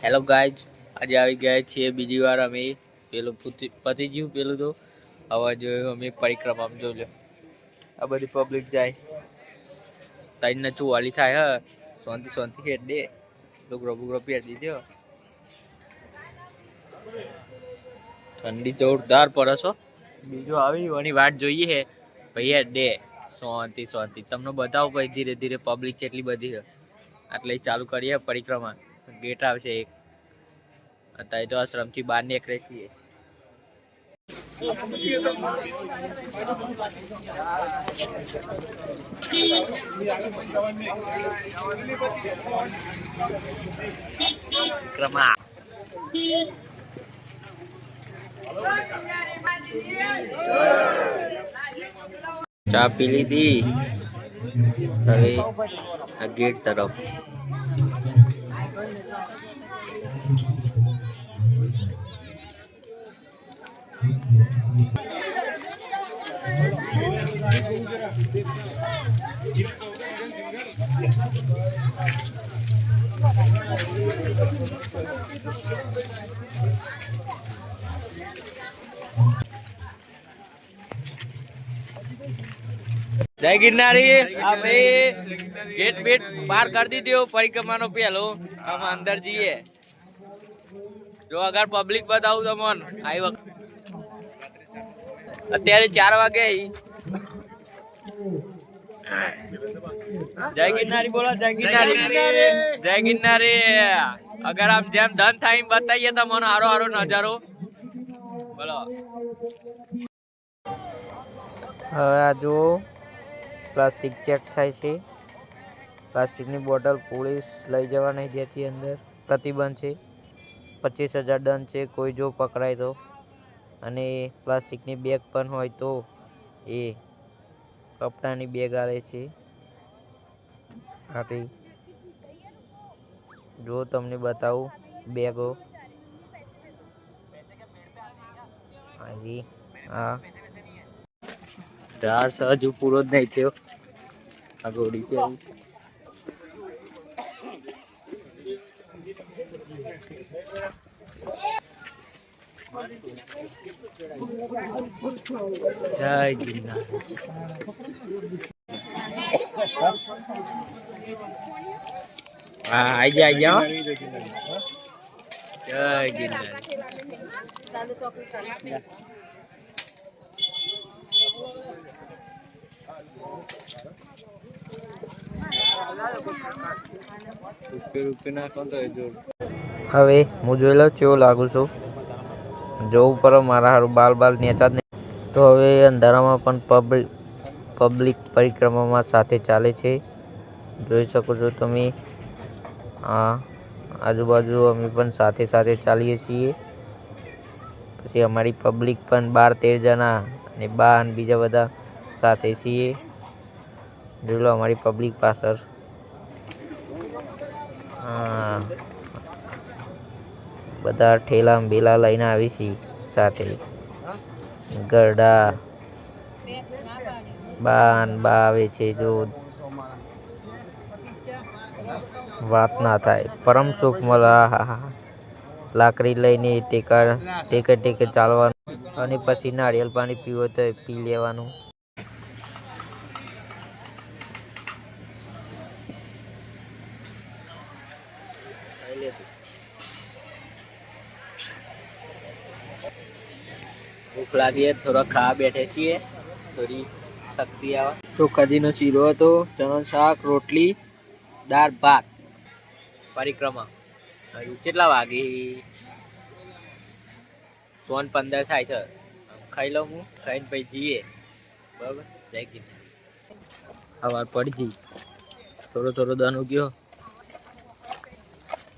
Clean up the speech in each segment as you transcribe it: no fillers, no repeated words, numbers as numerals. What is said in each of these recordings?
Hello guys, આજે આવી ગયા છીએ બીજી વાર અમે. પેલું પતી ગયું પેલું તો હવે જોયું અમે પરિક્રમા જોઈ. આ બધી પબ્લિક જાય 3:44 થાય. શાંતિ શાંતિ હેડ દે ડુગરો બુગરો પહેરી દીધો. ઠંડી જોરદાર પડે છો. બીજો આવી એની વાટ જોઈએ હે ભાઈ. હેડ દે શાંતિ શાંતિ. તમને બતાવો ભાઈ ધીરે ધીરે પબ્લિક કેટલી બધી છે. એટલે ચાલુ કરીએ પરિક્રમા. ગેટ આવશે એક. અત્યારે તો આશ્રમ થી બહાર નીકળે છીએ. પરિક્રમા ચા પી લીધી. હવે આ ગેટ તરફ. જય ગિરનારી. અમે ગેટ બેટ પાર કરી દીધો પરિક્રમાનો પેલો. અમે અંદર જઈએ. જો અગર પબ્લિક બતાવું તમને આવી વખત. અત્યારે 4 વાગે. જય ગિરનારી બોલો. જય ગિરનારી. જય ગિરનારી. અગર આમ જેમ ધન થાય એમ બતાવીએ તમને હારો હારો નજારો બોલો. હવે આ જુઓ પ્લાસ્ટિક ચેક થાય છે. પ્લાસ્ટિકની બોટલ પોલીસ લઈ જવા નહીં દેતી. અંદર પ્રતિબંધ છે. 25,000 દંડ છે કોઈ જો પકડાય તો. અને પ્લાસ્ટિકની બેગ પણ હોય તો એ કપડાની બેગ આવે છે. આથી જો તમને બતાવું બેગો. હા ચાર હજુ પૂરો જ નહીં થયો. આ ગોળી કે જય ગિરનાર. હા આઈ જા જય ગિરનાર. હવે હું જોઈ લઉં કેવો લાગુ છું. જોવું પર મારા હારું બાલ નેચા જ નહીં. તો હવે અંધારામાં પણ પબ્લિક પરિક્રમામાં સાથે ચાલે છે. જોઈ શકો છો તમે. આજુબાજુ અમે પણ સાથે સાથે ચાલીએ છીએ. પછી અમારી પબ્લિક પણ 12-13 જણા અને બા અને બીજા બધા સાથે છીએ. જોઈ લો અમારી પબ્લિક પાછળ. બધા ઠેલા બેલા લઈને આવી છીએ સાથે. ગરડા બા આવે છે. જો વાત ના થાય. પરમ સુખ મળે. લાકડી લઈને ટેકે ચાલવાનું. અને પછી નારિયેલ પાણી પીવો તો પી લેવાનું. ભૂખ લાગી થોડા ખાવા બેઠે છીએ. થોડી શક્તિ આવે. ચોખાજીનો શીરો હતો. ચણા શાક રોટલી દાળ ભાત. પરિક્રમા કેટલા વાગે? 1:15 થાય છે. ખાઈ લઉં હું. ખાઈને પછી જઈએ બરાબર. જય ગિરનાર. સવાર પડી જઈ થોડો દાનો ગયો.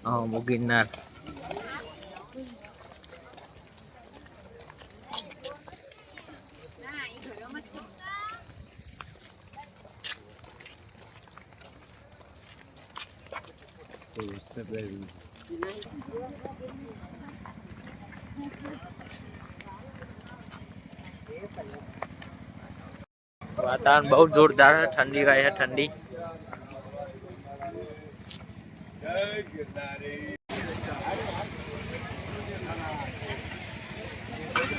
હા હું ગિરનાર. वातावरण बहुत जोरदार है. ठंडी का है. ठंडी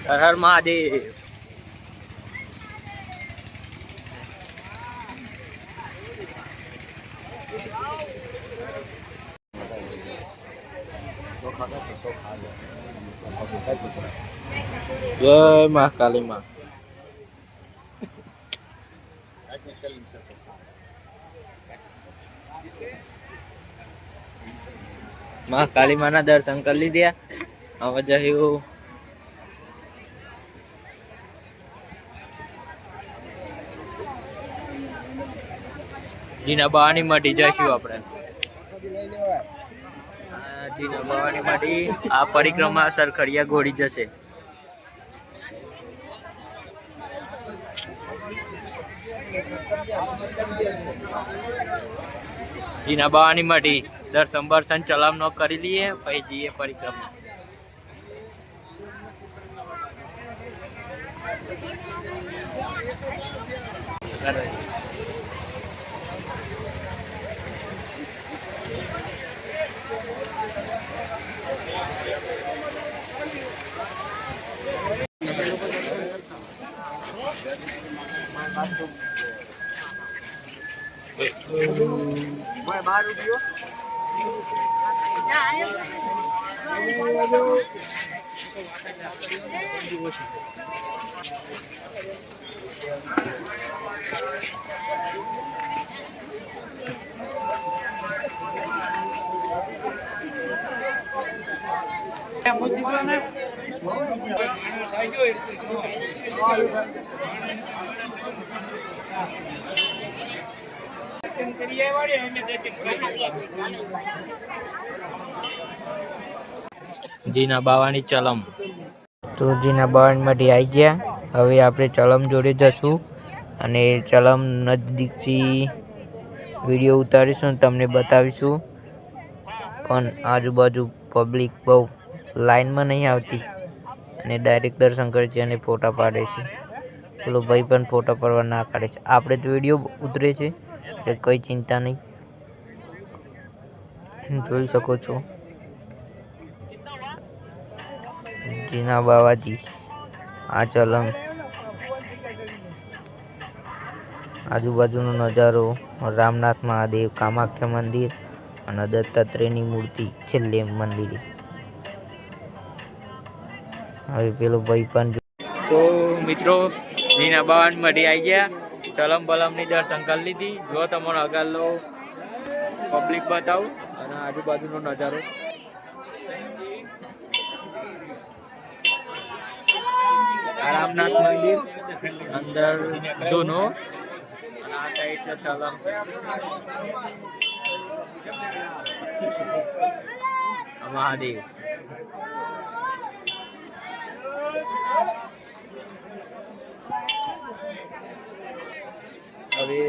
હર હર મહાદેવ. જય મહાકાલી માં. મહાકાલી માં ના દર્શન કરી લીધા. હવે જયું જીના બાવાની મટી જઈશું આપણે. જીના બાવાની મટી આ પરિક્રમા સરખડિયા ઘોડી જશે. જીના બાવાની મટી દર્શન બર્શન ચલામ નો કરી લઈએ પછી જઈએ પરિક્રમા. જીના બાવાની ચલમ. તો જીના બાવાની માંથી આવી ગયા. હવે આપણે ચલમ જોડે જશું અને ચલમ નજદીકથી વિડીયો ઉતારીશું, તમને બતાવીશું. પણ આજુબાજુ પબ્લિક બહુ લાઈનમાં નહીં આવતી અને ડાયરેક્ટ દર્શન કરે છે અને ફોટા પાડે છે. પેલો ભાઈ પણ ફોટા પાડવા ના પાડે છે. આપણે તો વિડીયો ઉતરે છે એટલે કંઈ ચિંતા નહીં. જોઈ શકો છો જીના બાવાજી. આ ચલમ આજુબાજુનો નજારો, રામનાથ મહાદેવ, કામાખ્યા મંદિર અને દત્તાત્રેયની મૂર્તિ છેલ્લે મંદિરે. હવે પેલો ભાઈ પણ તો મિત્રો જીના બાવાની મઢી આવી ગયા. ચલમ બલમ ની દર્શન કરી લીધી. જો તમારો આગળનો પબ્લિક બતાવું અને આજુબાજુનો નજારો. રામનાથ મંદિર અંદર દોનો અને આ સાઈડ છે ચલમ છે. મહાદેવ. હવે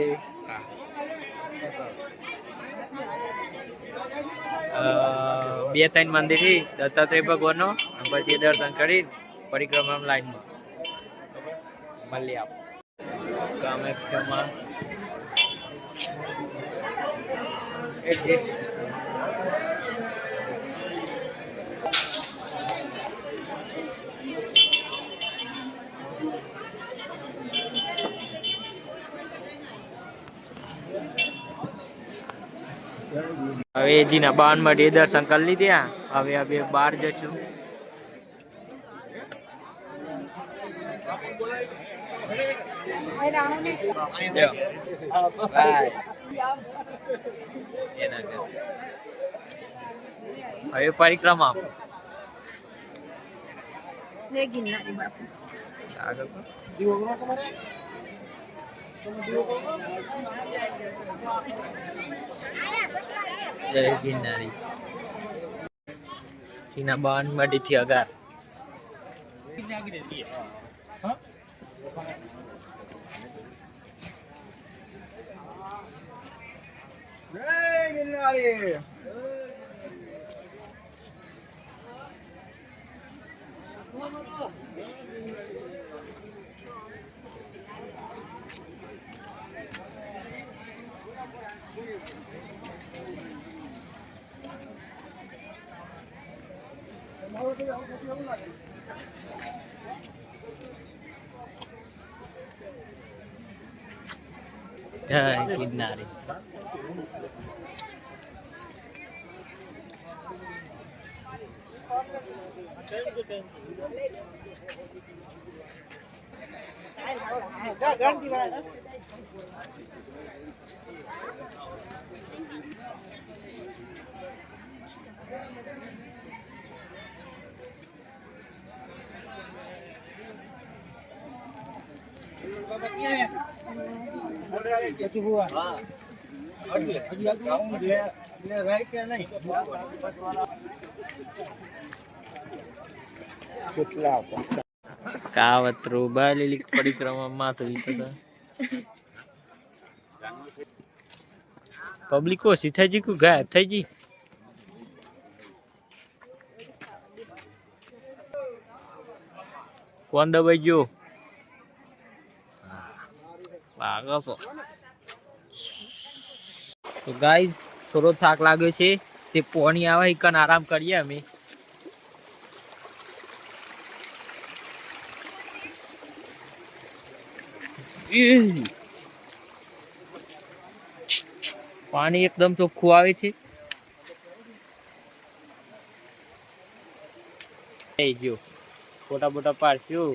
2-3 મંદિર થી દત્તાત્રેય ભગવાન નો પછી દર્શન કરી પરિક્રમા લાઈનમાં મળીએ આપ. કામાખ્યામાં હવે જીના બાવન માટે દર્શન કરી લીધા. હવે હવે બહાર જશું. હવે પરિક્રમા જય ગિરનારી. જીના બાવન માંથી થી અગાર જય ગિરનારી. જય ગિરનારી. કાવતરું બાલેલી પરિક્રમા તો પબ્લિક ઓછી થઈ ગઈ, ગાયબ થઈ ગઈ. કોણ દબાઈ ગયો? તો ગાઈઝ થોડો થાક લાગ્યો છે, તે પોણી આવે કન આરામ કરીએ અમે. પાણી એકદમ ચોખ્ખું આવે છે. જો ફોટા બોટા પાડશું.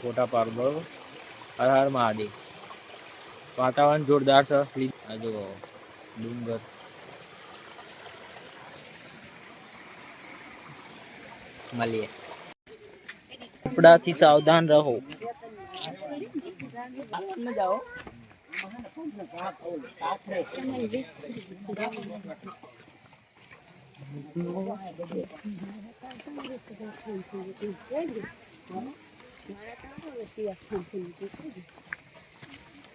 ફોટા પાડ બરોબર. હર હર મહાદેવ. વાતાવરણ જોરદાર છે. આ જો ડુંગર. મળીએ. કપડાથી સાવધાન રહો.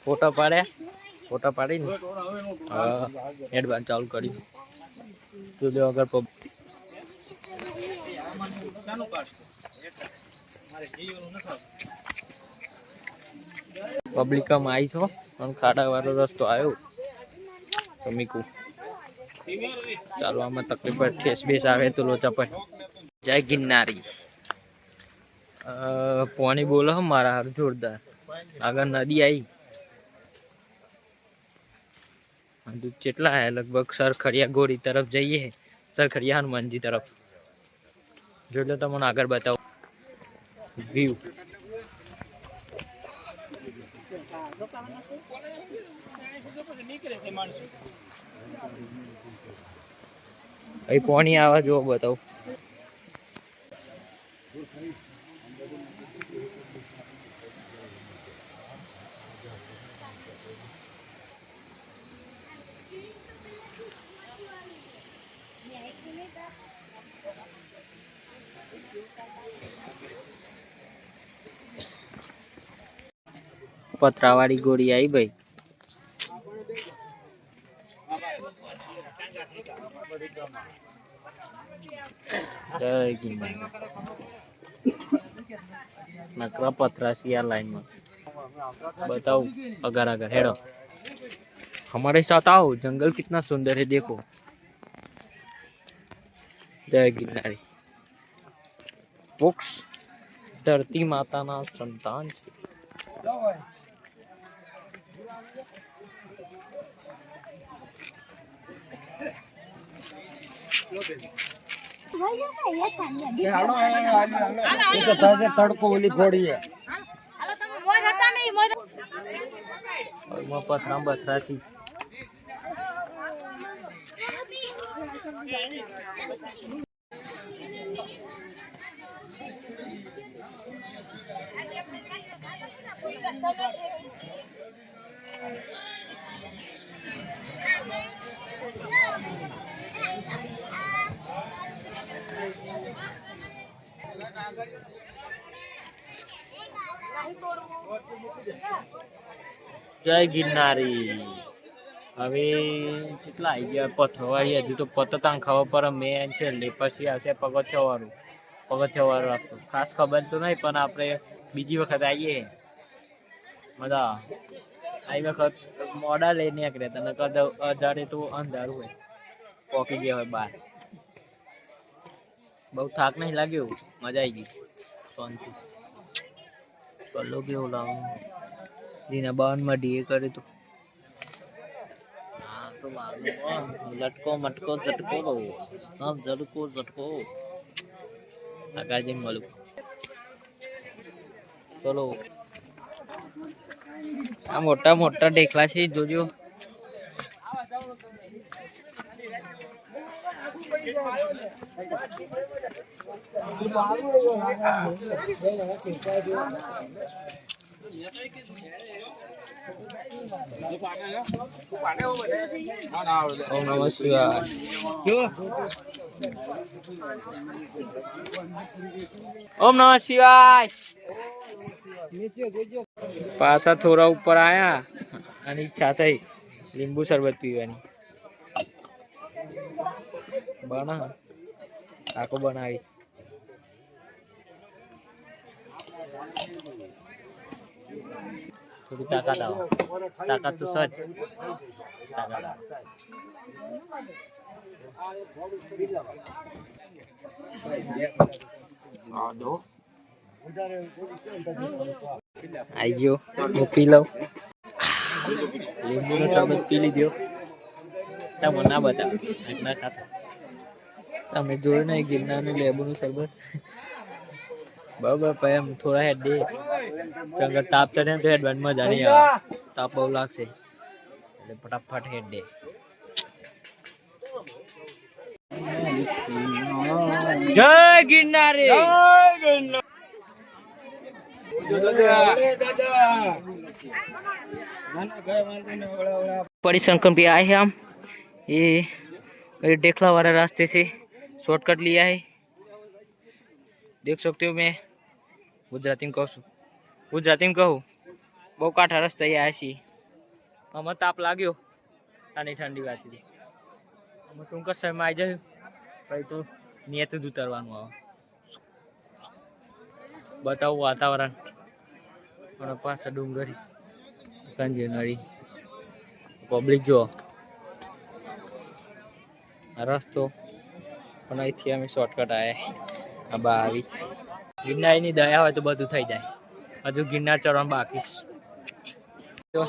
ફોટા પાડ્યા, ફોટા પાડીને એડવાન્સ ચાલુ કરી જો અગર પબ્લિકમાં આવી છો અને ખાડા વાળો રસ્તો આવ્યો તો મીકું ચાલવામાં તકલીફ પડે, ઠેસ બેસ આવે તો લોચા પડે. જય ગિરનારી. પાણી બોલો મારા હાર જોરદાર. આગળ નદી આવી કેટલા હે લગભગ સરખડિયા ગોળી તરફ જઈએ, સરખડિયા હનુમાનજી તરફ. જોડે તમને આગળ બતાવો વ્યૂ. અહીં પાણી આવે જો બતાવો. પથરાવાળી ગોળી આવી ભાઈ. જય ગિરનારી. નકરા पथरासी आ लाइन में बताओ अगर अगर हेडो हमारे साथ आओ, जंगल कितना सुंदर है देखो। जय गिरनारी। वृक्ष धरती माता ना संतान छे। तड़को ओली फोड़ी है पथरा बथरासी जय गिरनारी। હવે કેટલા આવી ગયા પથવાળી, હજુ તો પતંગ ખાવા પર મેન છે લે, પછી આવશે પગથિયા વાળો રસ્તો. ખાસ ખબર તો નહીં, પણ આપણે બીજી વખત આવીએ મજા આવી વખત મોડા લઈને નીકળ્યા તને કદાચ અજાડે તો અંધારું હોય પોકી ગયા હોય બહાર બહુ થાક નહીં લાગ્યો મજા આવી ગઈ શાંતિ ચલો કેવું લાવું દીના બાવનમાં ડીએ કર્યું તું હા તો લટકો મટકો ઝટકો હા ઝટકો ઝટકો આગળ મળું ચલો આ મોટા મોટા ઢેકલા છે જોજો ઓમ નમઃ શિવાય ઓમ નમઃ શિવાય પાછા થોડા ઉપર આયા અને ઈચ્છા થઈ લીંબુ શરબત પીવાની બના આખો બનાવી થોડી તાકાત આવો તાકાત તો સજ તાકાત આવો आई गयो वो पी लो લીંબુનો શરબત પી લીધો તમે ના બતાવો ના ખાતા તમે જોયું નહીં ગિરનારનું લીંબુનું શરબત બરાબર પછી એમ થોડા હેડ દે ચંગર તાપ ચડે તો હેડ મજા નહીં આવે તાપ બહુ લાગશે એટલે ફટાફટ હેડ દે જય ગિરનારી परिसंकम पे आए हैं हम ये डेखला वाला रास्ते से शॉर्टकट लिया है देख सकते हो मैं गुजराती में कहूँ बहु काठा रस्ता आया छी हमें ताप लाग्यो ठंडी ठंडी बात थी हम टूंक समय आई जाए भाई तो नियत ज उतरवानुं आवे बताओ वातावरण पास डूंगरी कंजेनरी पब्लिक जो रस्तो अहीं अमे शॉर्टकट आए बा आई गिरनारी दया हो तो बधु थी जाए हजू गिरनार चढ़वा बाकी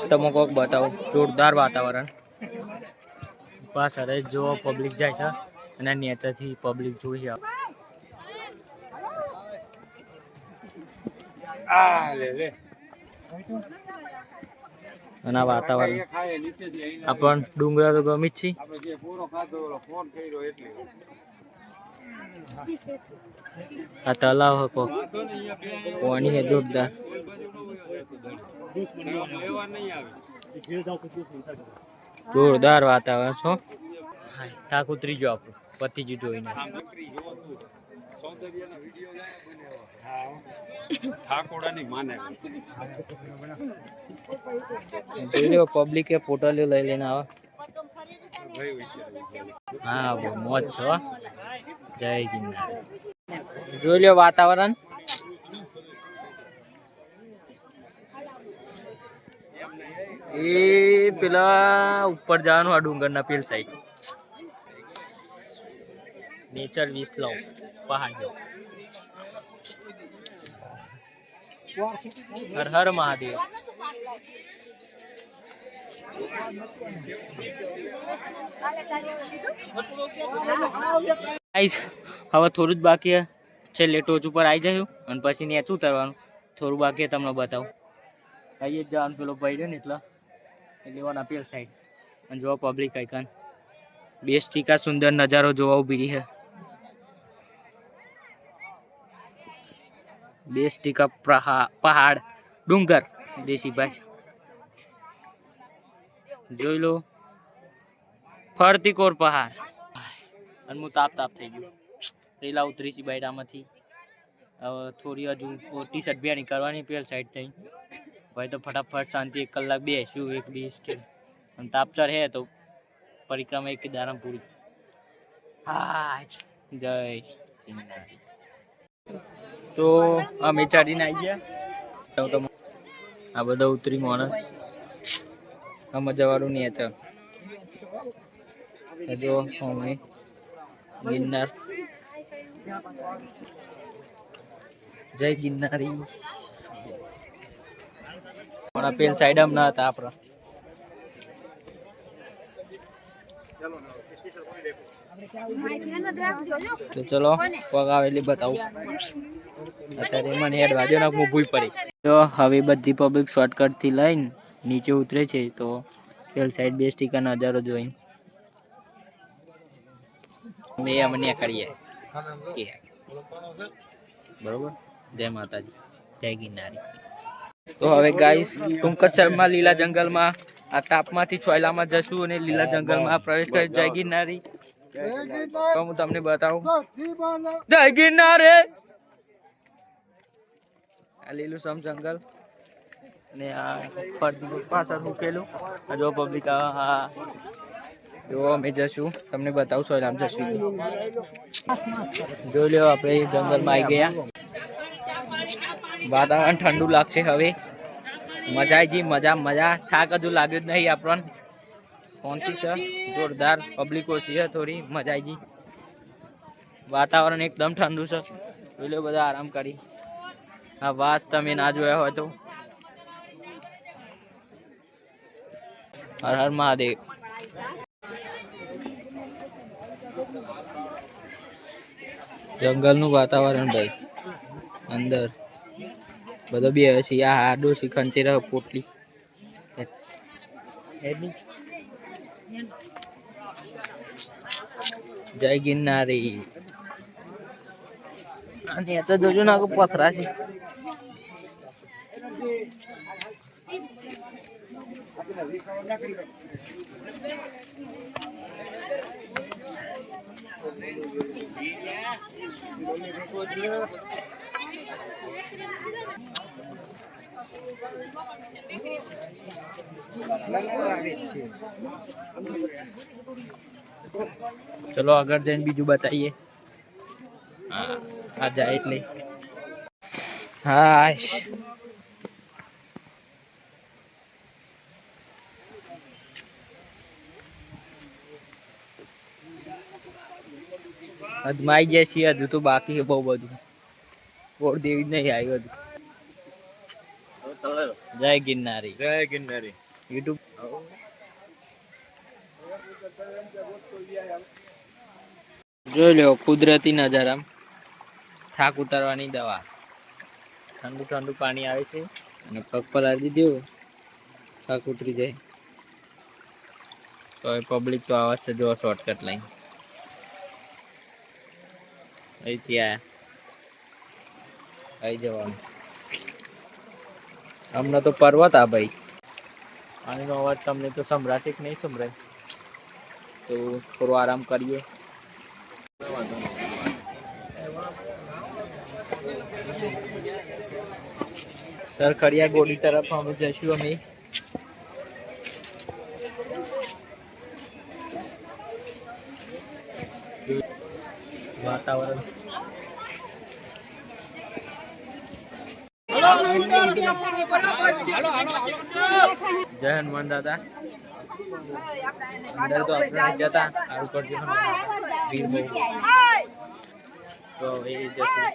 तमो कोक बताओ जोरदार वातावरण पास अरे जो पब्लिक जाए नीचे थी पब्लिक जो वातावरण अपन डूंगरा तो गमी छी आ तलाव है को पानी है जोरदार जोरदार वातावरण छो थाक उतरी गयो आपको पति जी जोईने पब्लिक के फोटो ले लेना हाँ वो मौज छो जय गिरनार जो लियो वातावरण ए पेला ऊपर जानो आ डूंगर ना पेल साइड नेचर विस लो पहाड़ लो हर हर महादेव હવે થોડું જ બાકી છેલ્લે ટોચ ઉપર આવી જાય અને પછી નેચું ઉતરવાનું થોડું બાકી તમને બતાવું અહીં જ જવાનું પેલો ભાઈ રહ્યો ને એટલે લેવાના પેલ સાઈડ અને જોવા પબ્લિક આઈકન બેસ્ટ ટીકા સુંદર નજારો જોવા ઉભી રહી છે बेस टीका पहाड़ डूंगर देसी भाषा जो लो फरती कोर पहाड़ अनु ताप ताप थी गयो रेला उतरी सी बायडा में थोड़ी हजू टी शर्ट भी नहीं करवानी पेल साइड थी भाई तो फटाफट शांति 1 कलाक बेसू 1-20 के तापचर है तो परिक्रमा एक दाराम पूरी हाँ जय तो અમે ચડીને આવી ગયા તો આ બધા ઉતરી માણસ આમાં જવાનું નેચર જો અમે ગિરનાર જય ગિરનારી પણ આ પેલ સાઈડ ના હતા આપણા તો ચલો પગ આવેલી બતાવું અત્યારે મને હેડ વાજો ના ભૂઈ પડી તો હવે બધી પબ્લિક શોર્ટકટ થી લઈને નીચે ઉતરે છે તો પેલ સાઈડ બે સ્ટીકર નજારો જોઈ મેં અમને કરીએ બરોબર જય માતાજી જય ગિરનારી તો હવે ગાઈસ ટૂંક જ સમયમાં લીલા જંગલમાં આ તાપમાંથી ચોયલામાં જશું અને લીલા જંગલમાં પ્રવેશ કરી જય ગિરનારી તો હું તમને બતાવું જય ગિરનારી આ લીલું સમ જંગલ અને આ પાછળ મૂકેલું જો પબ્લિક હા જો અમે જશું તમને બતાવું સોયલામ જશું જોઈ લો આપણે જંગલમાં આવી ગયા વાતાવરણ ઠંડુ લાગશે હવે મજા આવી ગઈ મજા થાક હજુ લાગ્યું જ નહીં આપણને શાંતિ છે જોરદાર પબ્લિક ઓછી છે થોડી મજા આવી ગઈ વાતાવરણ એકદમ ઠંડુ છે જોઈ લો બધા આરામ કરી આ વાસ તમે ના જોયા હોય તો હર હર મહાદેવ જંગલનું વાતાવરણ ભાઈ અંદર બધો બી હવે છે આ હાડો ખંચી રહ્યો પોટલી જય ગિરનારી અને તો જોજો ના પથરા છે ચલો આગળ જઈને બીજું બતાવીએ હા આ જાય એટલે હા અદમાઈ ગયા છીએ હજુ તો બાકી છે બહુ બધું કોડ દેવી જ નહીં આવ્યું હજુ જય ગિરનારી યુટ્યુબ જોઈ લો કુદરતી નજારા થાક ઉતારવાની દવા ઠંડુ ઠંડુ પાણી આવે છે અને પગ પર આવી દો થાક ઉતરી જાય તો પબ્લિક તો આવે છે જો શોર્ટકટ લાઈન અહીંથી આવી જવાનું અમને તો પર્વત આ ભાઈ પાણીનો અવાજ તમને તો સંભળાશે કે નહીં સંભળાય તો થોડો આરામ કરીએ સરખડિયા ગોડી તરફ અમે જઈશું અમે વાતાવરણ જય હનુમાન દાદા અંદર તો આપણે જતા સારું કરજો ભીડ બહુ તો એ જશું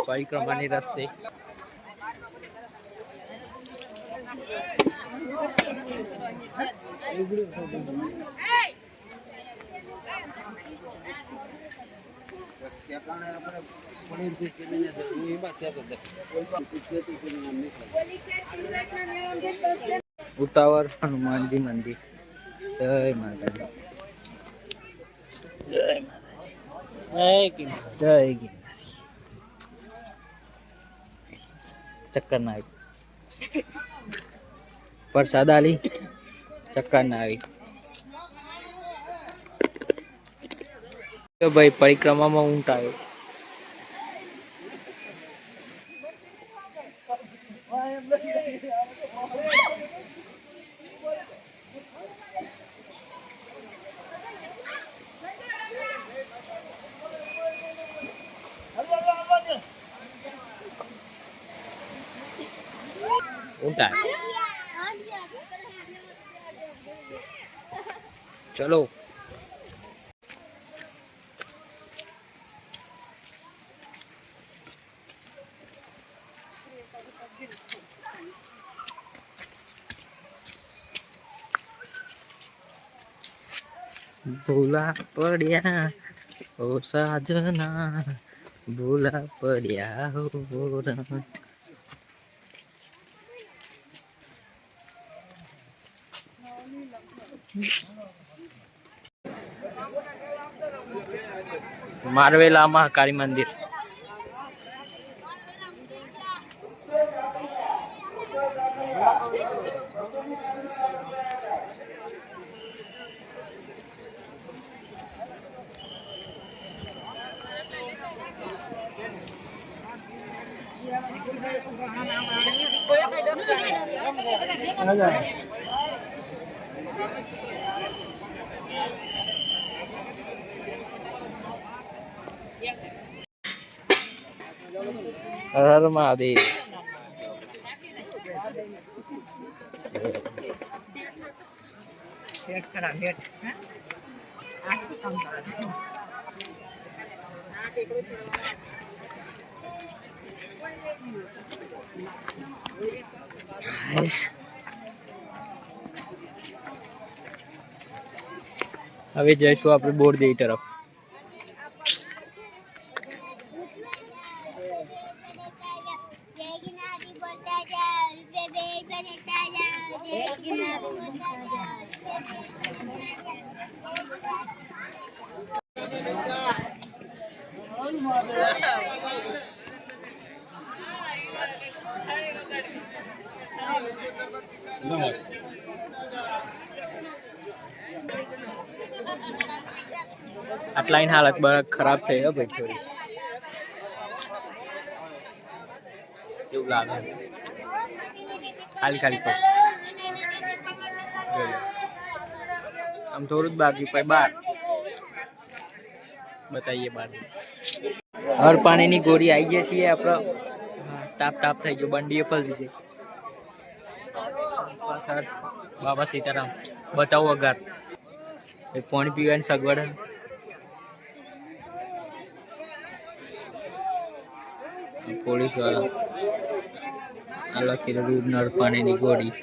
પરિક્રમાની રસ્તે ઉતાવળ હનુમાનજી મંદિર જય માતાજી જય માતાજી જય ગિરનારી ચક્કર ના આવી પ્રસાદ આલી ચક્કર ના આવી ભાઈ પરિક્રમામાં ઊંટ આવ્યો होता है। चलो भूला पड़िया ओ साजना, भूला पड़िया हो रण। मारवेला महाकाली मंदिर। हर महादेव। હવે જઈશું આપણે બોરદેવી તરફ। आटला हालत बड़ा खराब थी है भाई थोड़ी એવું લાગે ખાલી ખાલી આમ થોડું જ બાકી પછી બાર બતાઈએ બાર હર પાણીની ગોળી આવી ગઈ છે આપણે તાપ તાપ થઈ ગયો બંડીએ પલટી ગઈ પાછળ બાબા સીતારામ બતાવો અગાર પાણી પીવાની સગવડ પોલીસ વાળા આ લખેલું નળ પાણીની ગોળી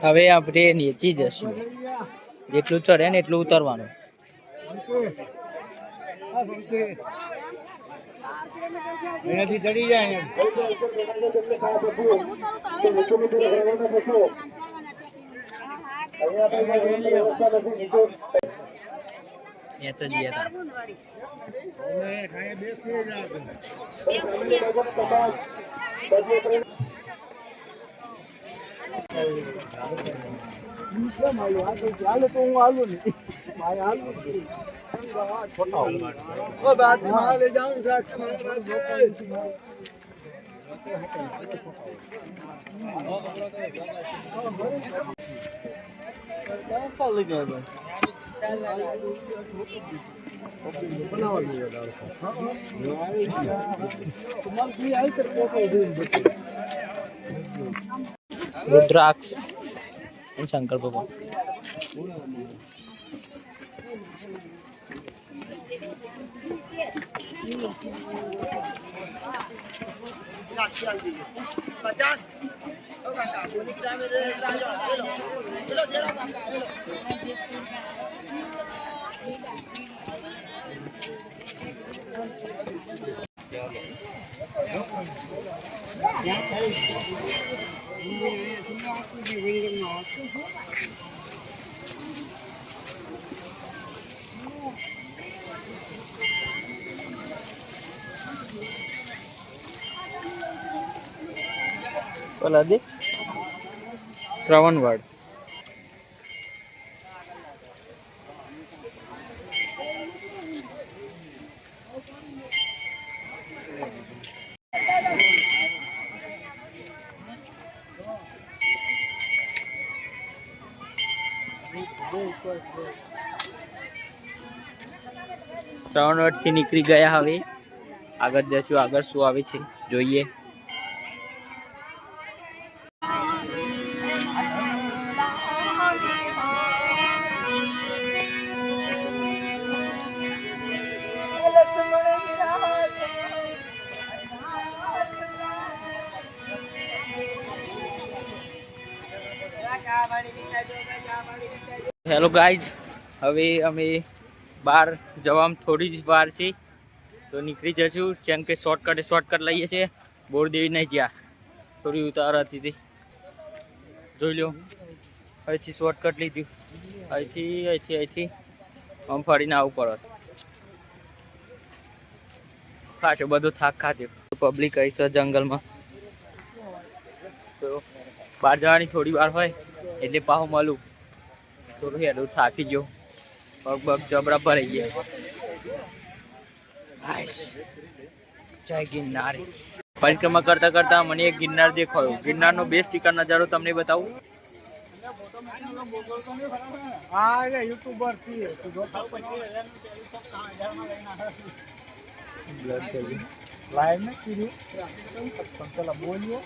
હવે આપણે નીચે જશું જેટલું ચડે ને એટલું ઉતરવાનું એનાથી ચડી જાય रुद्राक्ष शंकर भगवान બોલા દે શ્રવણવડ. શ્રવણવડ થી નીકળી ગયા. હવે આગળ જશું. આગળ શું આવે છે જોઈએ. હેલો ગાઈઝ, હવે અમે બહાર જવામાં થોડી જ વાર છે તો નીકળી જશું. જેમ કે શોર્ટકટ લઈએ છીએ. બોરદેવી નહીં ગયા, થોડી ઉતાર હતી તે જોઈ લો. અહીંથી શોર્ટકટ લીધું. અહીંથી આમ ફરીને આવવું પડત. ખાસો બધો થાક ખાધ્યો. પબ્લિક અહીં છે જંગલમાં, તો બહાર જવાની થોડી વાર હોય એટલે પાછું મળું. થોડું હેડું થાકી ગયો, પગ જબરા ભરાઈ ગયા. જય ગિરનાર. પરિક્રમા કરતા કરતા મને એક ગિરનાર દેખાયો. ગિરનારનો બેસ્ટ સ્ટીકર નજારો તમને બતાવું. હા એ યુટ્યુબર છે. લાઈવ ને કીધું પેલા બોલ્યો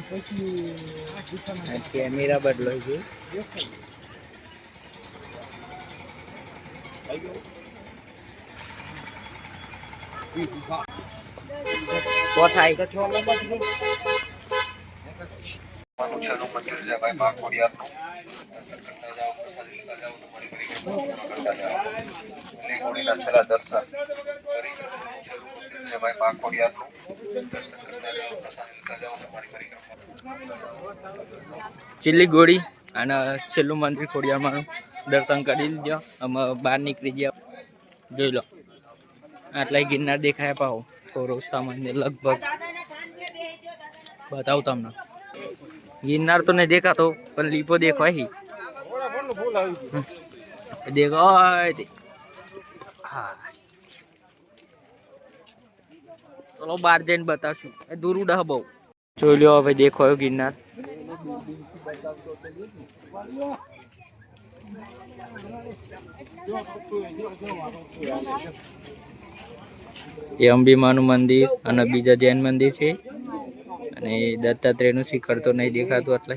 પછી કેમેરા બદલો છે. થાય છેલ્લી ગોળી અને છેલ્લું મંદિર ખોડિયારમાંનું દર્શન કરી લીધો. અમે બહાર નીકળી ગયા. જોઈ લો, આટલા ગિરનાર દેખાયા. પાહો થોડો સામાન્ય લગભગ બતાવું તમને. ગિરનાર તો નહીં દેખાતો પણ લીપો દેખાય. દેખો હા, ચલો બહાર જઈને બતાવશું. દૂર ઉડા બહુ. જોઈ લો હવે દેખાયો ગિરનાર. એ અંબીમાનું મંદિર અને બીજા જૈન મંદિર છે. અને દત્તાત્રેયનું શિખર તો નહીં દેખાતું. એટલે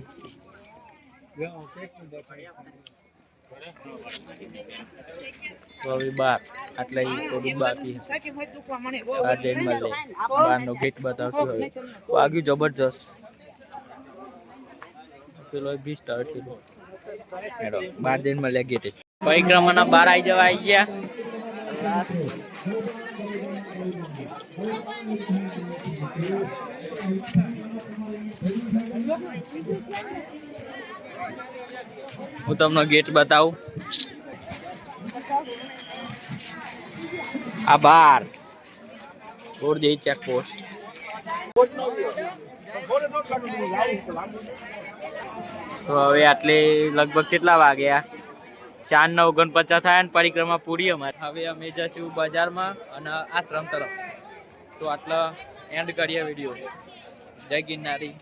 હવે બાર આટલા થોડું બાકી. આ જૈન મંદિર બહારનો ગેટ બતાવશું. હવે વાગ્યું જબરજસ્ત. પેલો 20 સ્ટાર થયેલો. બાર જઈને મળ્યા ગેટે. પરિક્રમાના બહાર આવી જવા આવી ગયા. હું તમને ગેટ બતાવું. આ બાર બોરદેવી ચેકપોસ્ટ. તો હવે આટલે લગભગ કેટલા વાગ્યા? 4:49 થયા અને પરિક્રમા પૂરી અમારે. હવે અમે જશું બજારમાં અને આશ્રમ તરફ. તો આટલા એન્ડ કરીએ વિડીયો. જય ગિરનારી.